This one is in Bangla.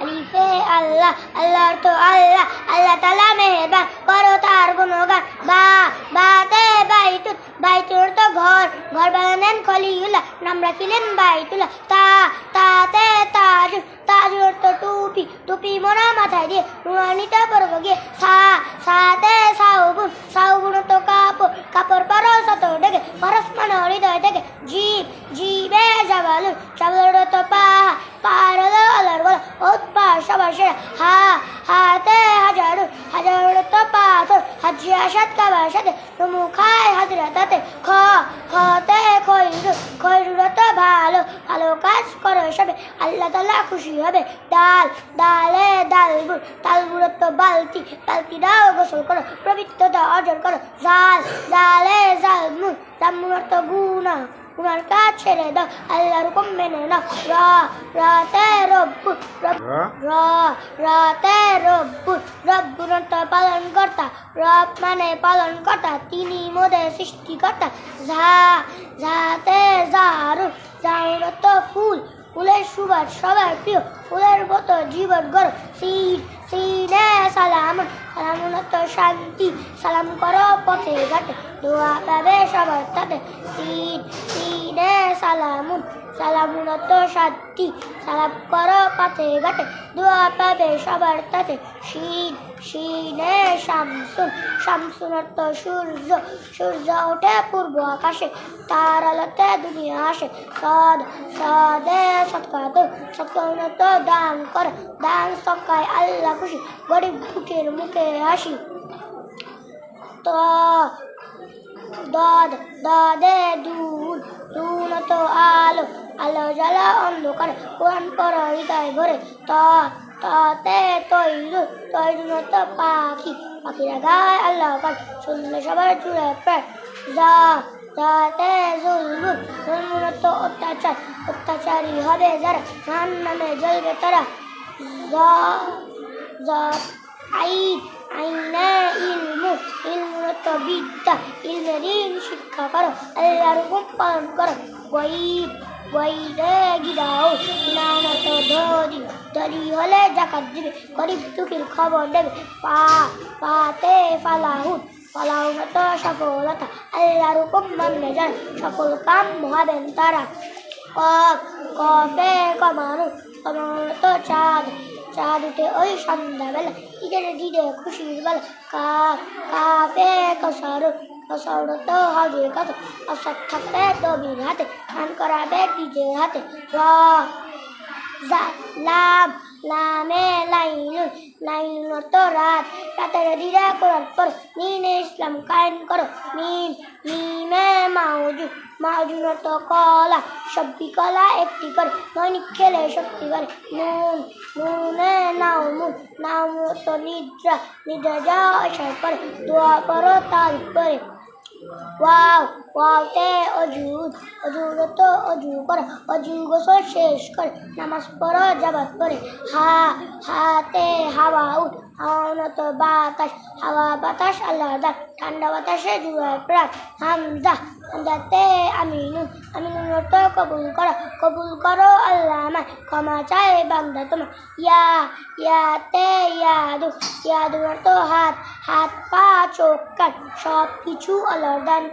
আলিফে আল্লাহ, আল্লাহর তো আল্লাহ, আল্লাহ তাআলা মেহেরবান, করো তার গুণগান। বাতে বাইতুল, বাইতুল তো ঘর, ঘর বানালেন খলিলুল্লাহ, নাম রাখিলেন বাইতুল্লাহ। তাতে তাজুল, তাজুল তো টুপি, টুপি মোনা মাথায় দিয়ে নুরানিতে পরব গিয়ে। সাতে সাউবুন, সাউবুন তো কাপড়, কাপড় পরো শত ডেকে, পরশ মানে হৃদয় থেকে। জিবে জাবালুন, জাবালুন তো পাহাড় হলো আল্লাহর গোলা, উৎপার সবার সেরা। হাতে হাজারুন, হাজারুন তো পাথর, হাজি আসাদ কাবার সাথে নমু খায় হাজরাতাতে। খতে খৈরুন, খৈরুন তো ভালো, ভালো কাজ করো সবে, আল্লাহ তাআলা খুশি হবে। ডালে ডালবুন, ডালবুন তো বালতি, বালতি দাও গোসল করো, পবিত্রতা অর্জন করো। জালে জালমুন, জালমুন তো গুনাহ, গুনার কাজ ছেড়ে দাও, আল্লাহর হুকুম মেনে নাও। রাতে রব্বুন, রাতে রব্বুন, রব্বুন তো পালন কর্তা, রব মানে পালন কর্তা, তিনি মোদের সৃষ্টিকর্তা। যাতে জারুন, জারুন তো ফুল, ফুলের সুবাস সবার প্রিয়, ফুলের মতো জীবন গড়ো। সিনে সালামুন, সালামুন তো শান্তি, সালাম করো পথে ঘাটে, দোয়া পাবে সবার তাতে। সিনে সালামুন, সালামুন তো শান্তি, সালাম করো পথে ঘাটে, দোয়া পাবে সবার তাতে। শিনে শামসুন, শামসুন তো সূর্য, সূর্য ওঠে পূর্ব আকাশে, তার আলোতে দুনিয়া আসে। সদে সৎকাতুন, সৎকাতুন তো দান করো, দান সকায় আল্লাহ খুশি, গরিব দুঃখের মুখে হাসি। দদে দুন, দুন তো আলো, আলো জ্বালা অন্ধকারে, কোরআন পড়ো হৃদয় ভরে। তাতে তৈরুন, তৈরুন তো পাখি, পাখিরা গায় আল্লাহ পাক, শুনলে সবার চুড়ে প্রায়। যাতে জুলমুন, জুলমুন তো অত্যাচার, অত্যাচারী হবে যারা, জাহান্নামে জ্বলবে তারা। আইনে ইলমু, ইলমু তো বিদ্যা, ইলমে দিন শিক্ষা করো, আল্লাহর হুকুম পালন করো। গইরে গিরাও, গিরাও তো ধরি, ধরি হলে জাকাত দিবে, গরিব দুঃখীর খবর দেবে। পাতে ফালাহুন, ফালাহুন তো সফলতা, আল্লাহর হুকুম মানলে যারা, সফল কাম হবেন তারা। কফে কমানুন, কমানুন তো চাঁদ, চাঁদ উঠে ওই সন্ধ্যাবেলা, ঈদের দিনে খুশির বেলা। কাফে কসারুন, কসার তো হজের কথা, অসৎ থাকবে নবীর হাতে, দান করাবে নিজের হাতে। লামে লাইনুন, লাইনুন তো রাত, রাতের দিনে কোরআন পড়ো, নিনে ইসলাম কায়েম করো। মিমে মাউজুদ, মাউজুদ তো কলা, সবই কলা একটি করে, দৈনিক খেলে শক্তি করে। নুনে নাউমুন, নাউমুন তো নিদ্রা, নিদ্রা যাও এসব পরে, দোয়া করো তার উপরে। ওয়াওতে অজুদ, অজুদ তো অজু করো, অজু গোসল শেষ করে, নামাজ পড়ো জামাত পড়ে। হাতে হাওয়াউন, হাওয়াউন তো বাতাস, হাওয়া বাতাস আল্লাহ দান, ঠান্ডা বাতাসে জুয়ার প্রাণ। হামজাতে আমিনুন, আমিনুন তো কবুল করো আল্লাহ আমায়, ক্ষমা চায় বান্দা তোমার। ইয়াতে ইয়াদু, ইয়াদু তো হাত, হাত পা চোখ কান, সব কিছু আল্লাহর দান।